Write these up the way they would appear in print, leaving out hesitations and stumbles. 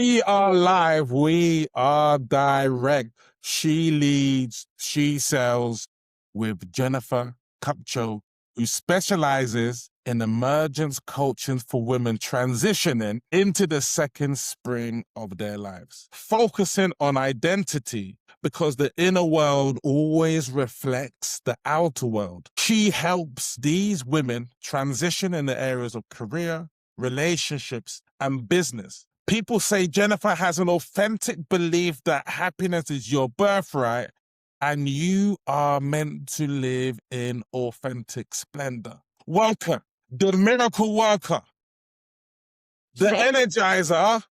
We are live. We are direct. She leads, she sells with Jennifer Kupcho, who specializes in emergence coaching for women transitioning into the second spring of their lives, focusing on identity because the inner world always reflects the outer world. She helps these women transition in the areas of career, relationships, and business. People say Jennifer has an authentic belief that happiness is your birthright and you are meant to live in authentic splendor. Welcome, the miracle worker, the energizer,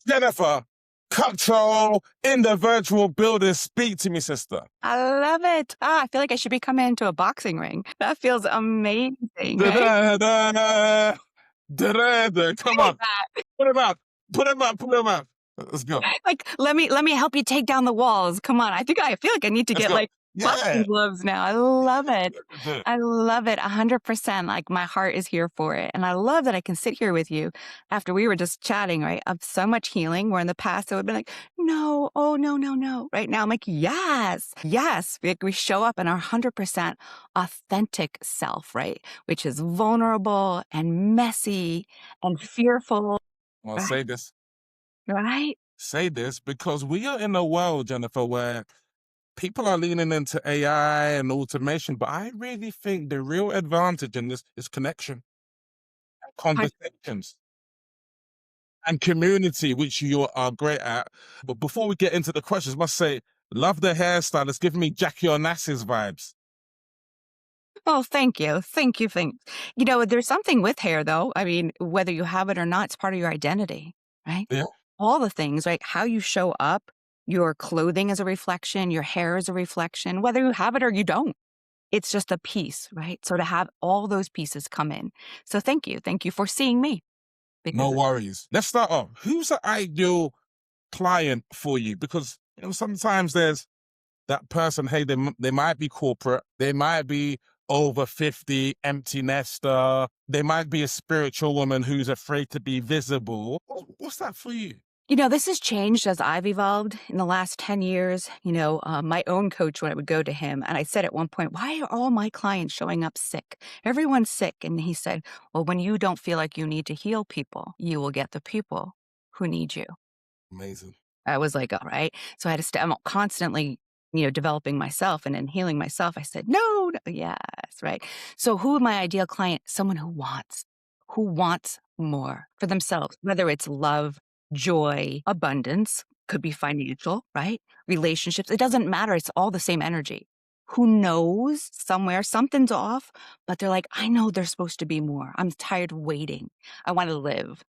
Jennifer Kupcho in the virtual building. Speak to me, sister. I love it. I feel like I should be coming into a boxing ring. That feels amazing, right? Da-da-da-da. Da-da-da. Come on. Put him out. Put him out. Put him out. Let's go. Like, let me help you take down the walls. Come on. I feel like I need to Let's get go. like boxing gloves now. I love it. I love it 100%. Like my heart is here for it. And I love that I can sit here with you after we were just chatting, right? Of so much healing where in the past I would be like, no, oh, no, no, no. Right now I'm like, yes, yes. We show up in our 100% authentic self, right? Which is vulnerable and messy and fearful. Well, say this. Right? Say this because we are in a world, Jennifer, where people are leaning into AI and automation, but I really think the real advantage in this is connection, conversations, and community, which you are great at. But before we get into the questions, I must say, love the hairstyle. It's giving me Jackie Onassis vibes. Oh, thank you. Thank you. You know, there's something with hair, though. I mean, whether you have it or not, it's part of your identity, right? Yeah. All the things, right? How you show up, your clothing is a reflection, your hair is a reflection, whether you have it or you don't. It's just a piece, right? So to have all those pieces come in. So thank you. Thank you for seeing me. No worries. Let's start off. Who's the ideal client for you? Because sometimes there's that person, hey, they might be corporate, they might be over 50, empty nester, they might be a spiritual woman who's afraid to be visible. What's that for you? You know, this has changed as I've evolved in the last 10 years. My own coach, when I would go to him, and I said at one point, why are all my clients showing up sick? Everyone's sick. And he said, well, when you don't feel like you need to heal people, you will get the people who need you. Amazing. I was like, all right. So I had to I'm constantly, developing myself and then healing myself. I said, no, yes, right. So who my ideal client? Someone who wants more for themselves, whether it's love, joy, abundance, could be financial, right? Relationships. It doesn't matter. It's all the same energy. Who knows somewhere something's off, but they're like, I know there's supposed to be more. I'm tired of waiting. I want to live.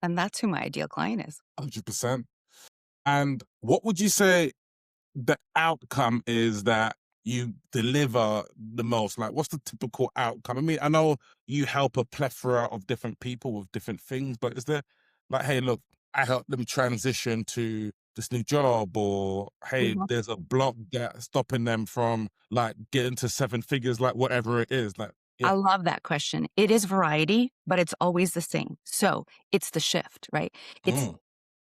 And that's who my ideal client is. 100%. And what would you say the outcome is that you deliver the most? Like, what's the typical outcome? I mean, I know you help a plethora of different people with different things, but is there like, hey, look, I help them transition to this new job, or hey, there's a block that's stopping them from like getting to seven figures, like whatever it is. Like, I love that question. It is variety, but it's always the same. So it's the shift, right? It's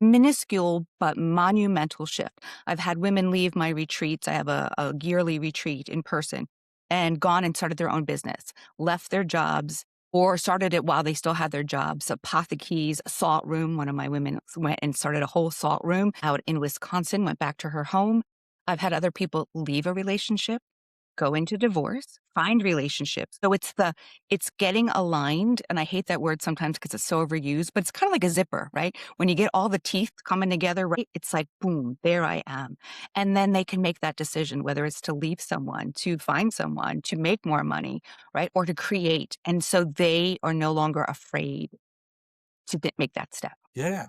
minuscule but monumental shift. I've had women leave my retreats. I have a yearly retreat in person and gone and started their own business, left their jobs or started it while they still had their jobs. Apotheques, salt room. One of my women went and started a whole salt room out in Wisconsin, went back to her home. I've had other people leave a relationship, go into divorce, find relationships. So it's getting aligned. And I hate that word sometimes because it's so overused, but it's kind of like a zipper, right? When you get all the teeth coming together, right? It's like, boom, there I am. And then they can make that decision, whether it's to leave someone, to find someone, to make more money, right? Or to create. And so they are no longer afraid to make that step. Yeah.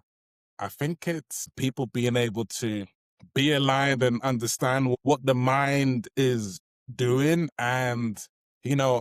I think it's people being able to be aligned and understand what the mind is doing, and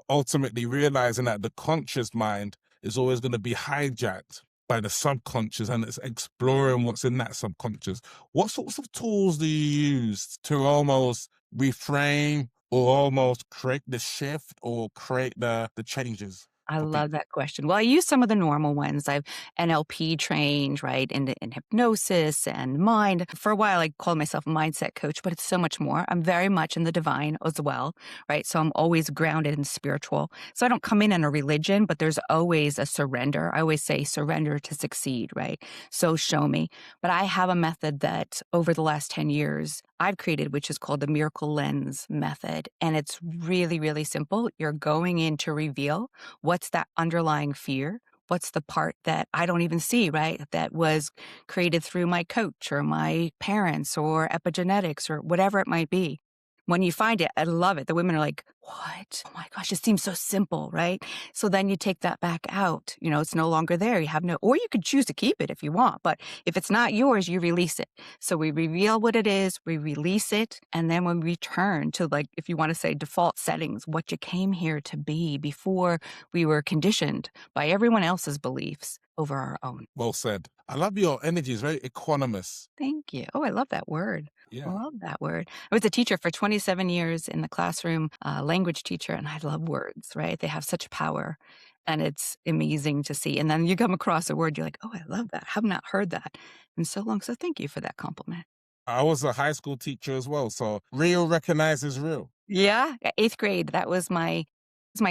ultimately realizing that the conscious mind is always going to be hijacked by the subconscious, and it's exploring what's in that subconscious. What sorts of tools do you use to almost reframe or almost create the shift or create the changes? I for love people? that question. Well, I use some of the normal ones. I've NLP trained, right, in hypnosis and mind. For a while, I called myself a mindset coach, but it's so much more. I'm very much in the divine as well, right? So I'm always grounded and spiritual. So I don't come in a religion, but there's always a surrender. I always say surrender to succeed, right? So show me. But I have a method that over the last 10 years I've created, which is called the miracle lens method. And it's really, really simple. You're going in to reveal what's that underlying fear? What's the part that I don't even see, right? That was created through my coach or my parents or epigenetics or whatever it might be. When you find it, I love it. The women are like, what? Oh my gosh, it seems so simple, right? So then you take that back out. It's no longer there. You have no, or you could choose to keep it if you want, but if it's not yours, you release it. So we reveal what it is, we release it, and then when we return to, like, if you want to say default settings, what you came here to be before we were conditioned by everyone else's beliefs over our own. Well said. I love your energy. It's very equanimous. Thank you. Oh, I love that word. I Yeah. love that word. I was a teacher for 27 years in the classroom, language teacher, and I love words, right? They have such power and it's amazing to see. And then you come across a word, you're like, oh, I love that. I have not heard that in so long. So thank you for that compliment. I was a high school teacher as well, so real recognizes real. Yeah, 8th grade, that was my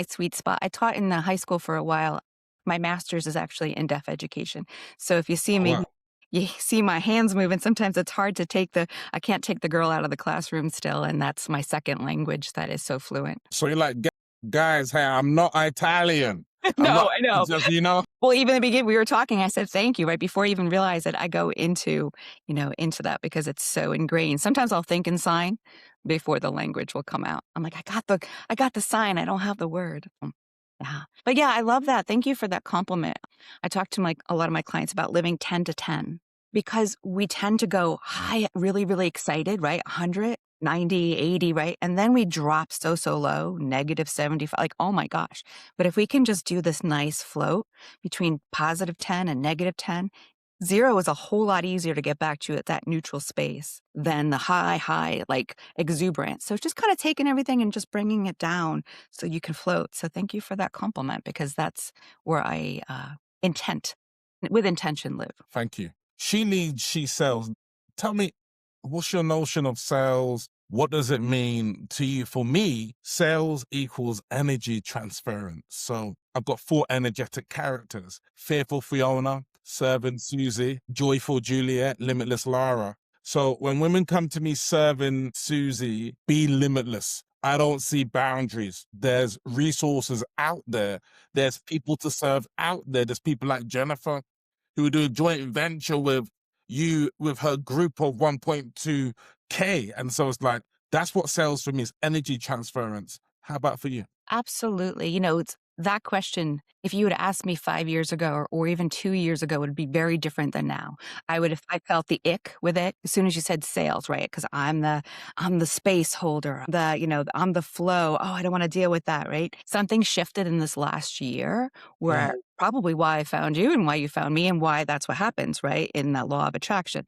sweet spot. I taught in the high school for a while. My master's is actually in deaf education. So if you see Oh, me, wow. you see my hands moving, sometimes it's hard to I can't take the girl out of the classroom still, and that's my second language that is so fluent. So you're like, guys, hey, I'm not Italian. I'm No, not I know. just. Well, even in the beginning, we were talking, I said, "Thank you," right before I even realize it, I go into that because it's so ingrained. Sometimes I'll think and sign before the language will come out. I'm like, I got the sign, I don't have the word." Yeah. But yeah, I love that. Thank you for that compliment. I talk to a lot of my clients about living 10 to 10 because we tend to go high, really, really excited, right? 100, 90, 80, right? And then we drop so low, -75, like, oh my gosh. But if we can just do this nice float between +10 and -10, 0 is a whole lot easier to get back to at that neutral space than the high, like exuberance. So just kind of taking everything and just bringing it down so you can float. So thank you for that compliment because that's where I intent with intention live. Thank you. She leads, she sells. Tell me, what's your notion of sales? What does it mean to you? For me, sales equals energy transference. So I've got 4 energetic characters: fearful Fiona, servant Susie, joyful Juliet, limitless Lara. So when women come to me serving Susie, be limitless. I don't see boundaries. There's resources out there. There's people to serve out there. There's people like Jennifer who would do a joint venture with you, with her group of 1.2K. And so it's like, that's what sales for me is energy transference. How about for you? Absolutely. It's that question. If you had asked me 5 years ago or even 2 years ago, it would be very different than now. I felt the ick with it as soon as you said sales, right? Because I'm the space holder, I'm the flow. Oh, I don't want to deal with that, right? Something shifted in this last year where probably why I found you and why you found me and why that's what happens, right? In that law of attraction.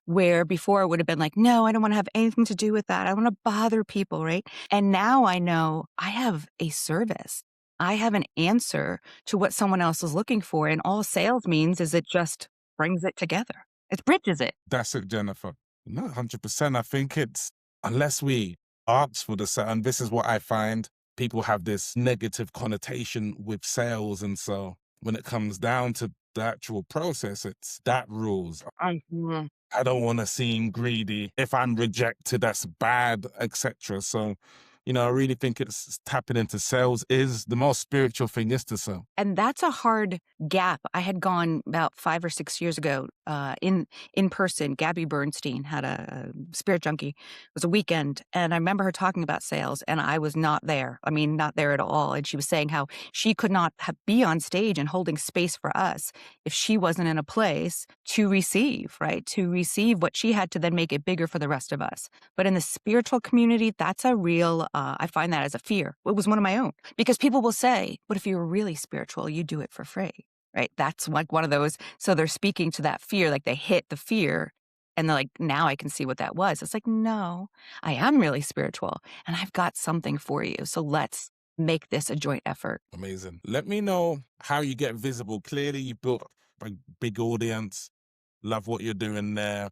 Where before it would have been like, no, I don't want to have anything to do with that. I don't want to bother people, right? And now I know I have a service. I have an answer to what someone else is looking for. And all sales means is it just brings it together. It bridges it. That's it, Jennifer. No, 100%. I think it's, unless we ask for the set, and this is what I find, people have this negative connotation with sales. And so when it comes down to the actual process, it's that rules. Mhm. I don't want to seem greedy. If I'm rejected, that's bad, etc. So, I really think it's tapping into sales is the most spiritual thing is to sell. And that's a hard gap. I had gone about 5 or 6 years ago, in person. Gabby Bernstein had a Spirit Junkie. It was a weekend, and I remember her talking about sales, and I was not there. I mean, not there at all, and she was saying how she could not be on stage and holding space for us if she wasn't in a place to receive, right? To receive what she had to then make it bigger for the rest of us. But in the spiritual community, that's a real, I find that as a fear. It was one of my own because people will say, but if you were really spiritual, you do it for free, right? That's like one of those. So they're speaking to that fear, like they hit the fear and they're like, now I can see what that was. It's like, no, I am really spiritual and I've got something for you. So let's make this a joint effort. Amazing. Let me know how you get visible. Clearly, you built a big audience. Love what you're doing there.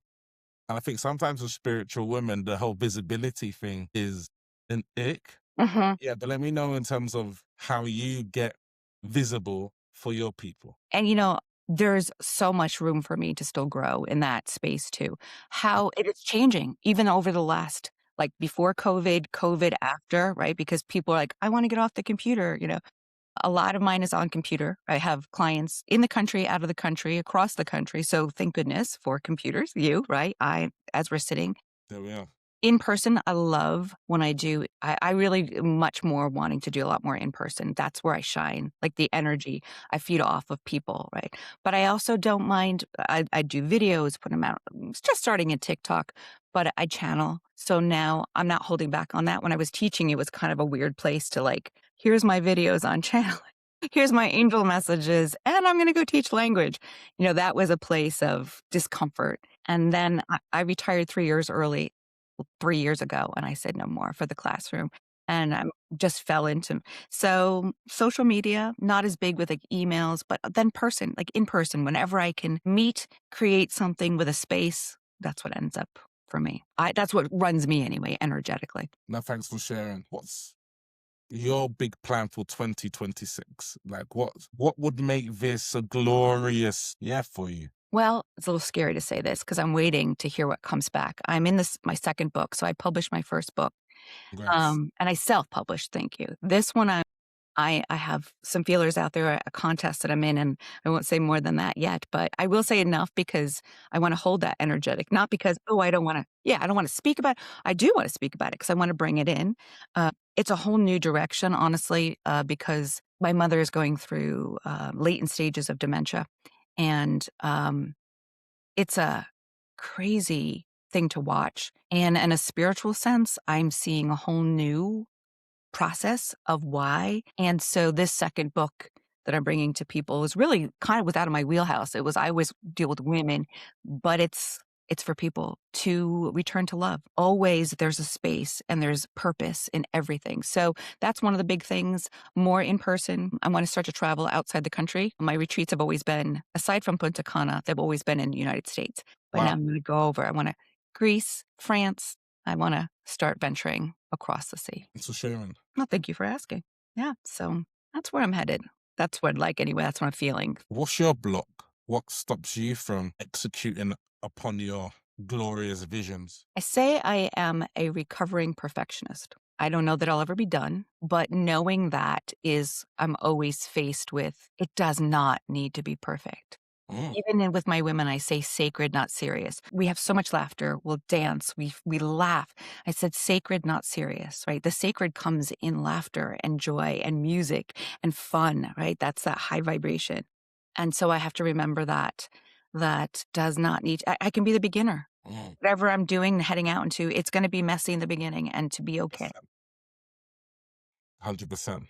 And I think sometimes with spiritual women, the whole visibility thing is an ick. Mhm. Yeah, but let me know in terms of how you get visible for your people. And, there's so much room for me to still grow in that space too. How it is changing even over the last like before COVID, COVID after, right? Because people are like, I want to get off the computer. A lot of mine is on computer. I have clients in the country, out of the country, across the country. So thank goodness for computers, right? As we're sitting There we are. in person, I love when I really am much more wanting to do a lot more in person. That's where I shine, like the energy I feed off of people, right? But I also don't mind, I do videos, put them out. It's just starting in TikTok, but I channel. So now I'm not holding back on that. When I was teaching, it was kind of a weird place to like, here's my videos on channel. Here's my angel messages, and I'm going to go teach language. That was a place of discomfort. And then I retired 3 years early 3 years ago, and I said no more for the classroom, and I just fell into so social media, not as big with, like, emails, but then like, in person, whenever I can meet, create something with a space, that's what ends up for me. That's what runs me anyway, energetically. Now, thanks for sharing. What's your big plan for 2026? Like, what would make this a glorious year for you? Well, it's a little scary to say this because 'cause I'm waiting to hear what comes back. I'm in my second book, so I published my first book, Congrats. and I self-published, thank you. This one, I have some feelers out there, a contest that I'm in, and I won't say more than that yet, but I will say enough because I wanna hold that energetic, not because, "Oh, I don't wanna speak about." I do wanna speak about it because I wanna bring it in. It's a whole new direction, honestly, because my mother is going through, latent stages of dementia, and, it's a crazy thing to watch, and in a spiritual sense, I'm seeing a whole new process of why. And so this second book that I'm bringing to people is really kind of was out of my wheelhouse. I always deal with women, but it's for people to return to love. Always there's a space and there's purpose in everything. So that's one of the big things. More in person. I want to start to travel outside the country. My retreats have always been, aside from Punta Cana, they've always been in the United States. But now Wow. I'm going to go over. I want to Greece, France. I want to start venturing across the sea. Thanks for sharing. Well, thank you for asking. Yeah, so that's where I'm headed. That's what like anyway, that's what I'm feeling. What's your block? What stops you from executing upon your glorious visions? I say I am a recovering perfectionist. I don't know that I'll ever be done, but knowing that is I'm always faced with it does not need to be perfect. Mm, With my women, I say sacred, not serious. We have so much laughter. We'll dance. We laugh. I said sacred, not serious, right? The sacred comes in laughter and joy and music and fun, right? That's that high vibration. And so I have to remember that does not need, I can be the beginner. mm. Whatever I'm doing, heading out into, it's going to be messy in the beginning and to be okay. 100%.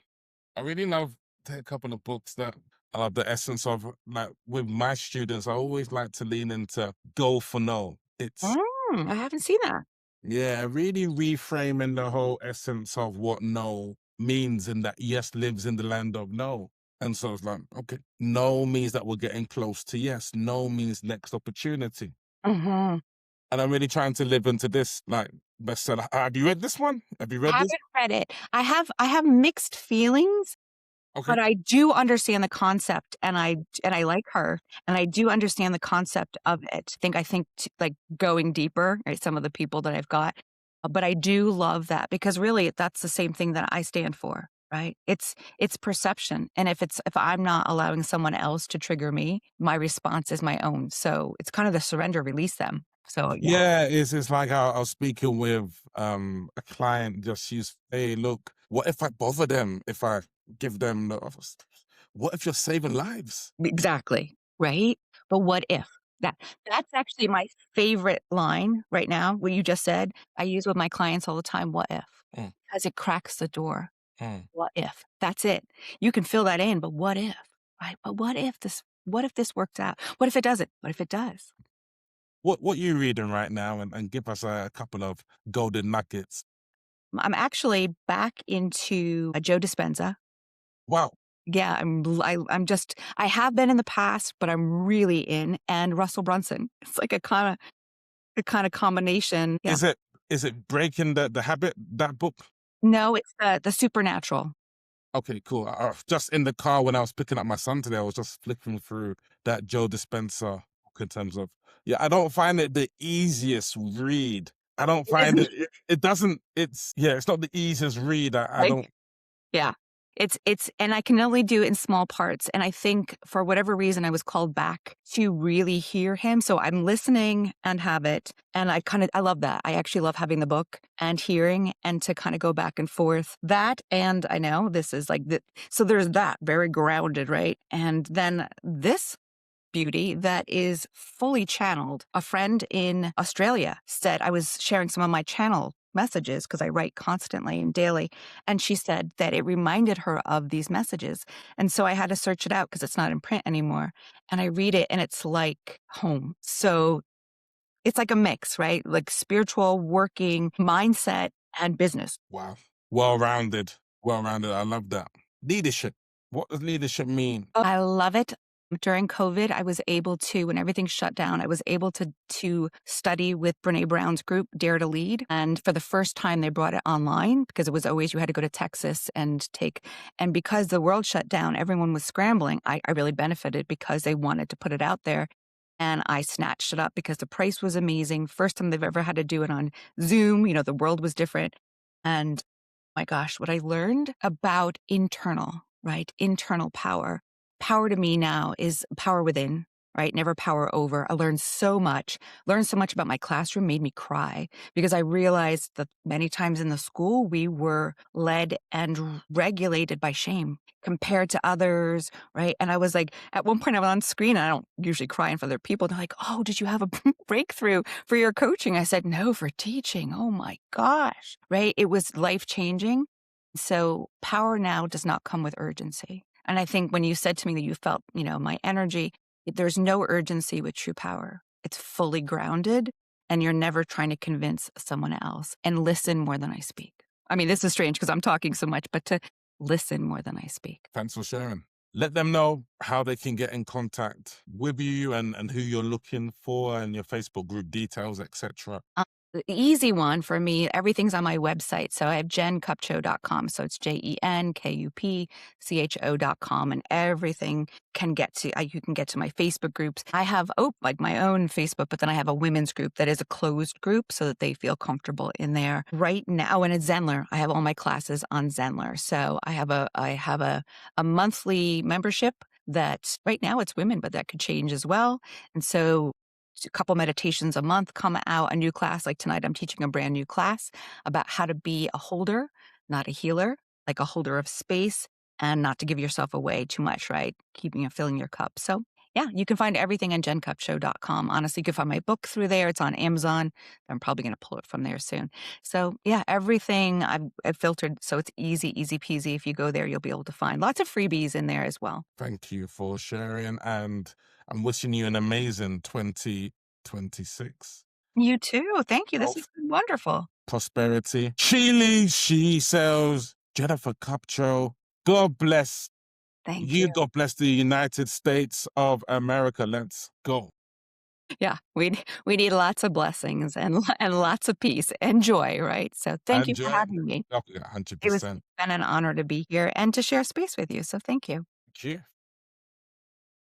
I really love a couple of books that I love the essence of. Like with my students, I always like to lean into go for no. It's I haven't seen that. yeah, really reframing the whole essence of what no means and that yes lives in the land of no. And so it's like, okay, no means that we're getting close to yes. No means next opportunity. Hmm. And I'm really trying to live into this like bestseller. Have you read this one? Have you read this? Haven't read it. I have mixed feelings. Okay. But I do understand the concept, and I like her, and I do understand the concept of it. I think t like, going deeper, right, some of the people that I've got, but I do love that because really that's the same thing that I stand for, right? It's perception, and if I'm not allowing someone else to trigger me, my response is my own. So it's kind of the surrender, release them. So, yeah. Yeah, it's like I was speaking with a client just she's hey, look, what if I bother them? If I give them what if you're saving lives? Exactly, right? But what if? That that's actually my favorite line right now, what you just said, I use with my clients all the time, "What if?" Mm, Because it cracks the door. mm. What if? That's it. You can fill that in, but what if? Right? But what if this works out? What if it doesn't? What if it does? What you reading right now and give us a couple of golden nuggets. I'm actually back into Joe Dispenza. Wow. Yeah, I'm just I have been in the past, but I'm really in, and Russell Brunson. It's like a kinda combination. Yeah. Is it Breaking the Habit, that book? No, it's the Supernatural. Okay, cool. Just in the car when I was picking up my son today, I was just flipping through that Joe Dispenza book in terms of, yeah, I don't find it the easiest read. I don't It find isn't, it doesn't, it's not the easiest read. I right? don't, Yeah. It's and I can only do it in small parts, and I think for whatever reason, I was called back to really hear him, so I'm listening and have it, and I love that. I actually love having the book and hearing and to kinda go back and forth. That, and I know this is like the so there's that, very grounded, right? And then this beauty that is fully channeled. A friend in Australia said I was sharing some of my channel messages because I write constantly and daily. And she said that it reminded her of these messages. And so I had to search it out because it's not in print anymore. And I read it and it's like home. So it's like a mix, right? Like spiritual, working, mindset, and business. wow. Well rounded. Well rounded. I love that. Leadership. What does leadership mean? I love it. During COVID, I was able to, when everything shut down, I was able to study with Brené Brown's group, Dare to Lead. And for the first time, they brought it online because it was always you had to go to Texas and take. And because the world shut down, everyone was scrambling. I really benefited because they wanted to put it out there. And I snatched it up because the price was amazing. First time they've ever had to do it on Zoom. The world was different. And my gosh, what I learned about internal, right? Internal power. Power to me now is power within, right? Never power over. I learned so much about my classroom, made me cry because I realized that many times in the school, we were led and regulated by shame compared to others, right? And I was like, at one point I was on screen, I don't usually cry in front of other people. They're like, oh, did you have a breakthrough for your coaching? I said, no, for teaching. Oh my gosh, right? It was life changing. So power now does not come with urgency. And I think when you said to me that you felt, my energy, there's no urgency with true power. It's fully grounded and you're never trying to convince someone else and listen more than I speak. I mean, this is strange because I'm talking so much, but to listen more than I speak. Thanks for sharing. Let them know how they can get in contact with you and who you're looking for and your Facebook group details, etc. The easy one for me, everything's on my website. So I have jenkupcho.com. So it's JENKUPCHO.com, and everything can get to, you can get to my Facebook groups. I have, like my own Facebook, but then I have a women's group that is a closed group so that they feel comfortable in there. Right now, and it's Zenler. I have all my classes on Zenler. So I have a monthly membership that right now it's women, but that could change as well. And so a couple meditations a month come out, a new class. Like tonight, I'm teaching a brand new class about how to be a holder, not a healer, like a holder of space and not to give yourself away too much, right? Keeping and filling your cup. So yeah, you can find everything on jenkupcho.com. Honestly, you can find my book through there. It's on Amazon. I'm probably going to pull it from there soon. So yeah, everything I've filtered. So it's easy peasy. If you go there, you'll be able to find lots of freebies in there as well. Thank you for sharing, and I'm wishing you an amazing 2026. You too. Thank you. This has Health, been wonderful. prosperity. She leads, she sells. Jennifer Kupcho. God bless Thank you. you. God bless the United States of America. Let's go. Yeah, we need lots of blessings and lots of peace and joy, right? So thank you for Enjoy. having me. Oh, yeah, It was 100%. been an honor to be here and to share space with you. So thank you. Thank you.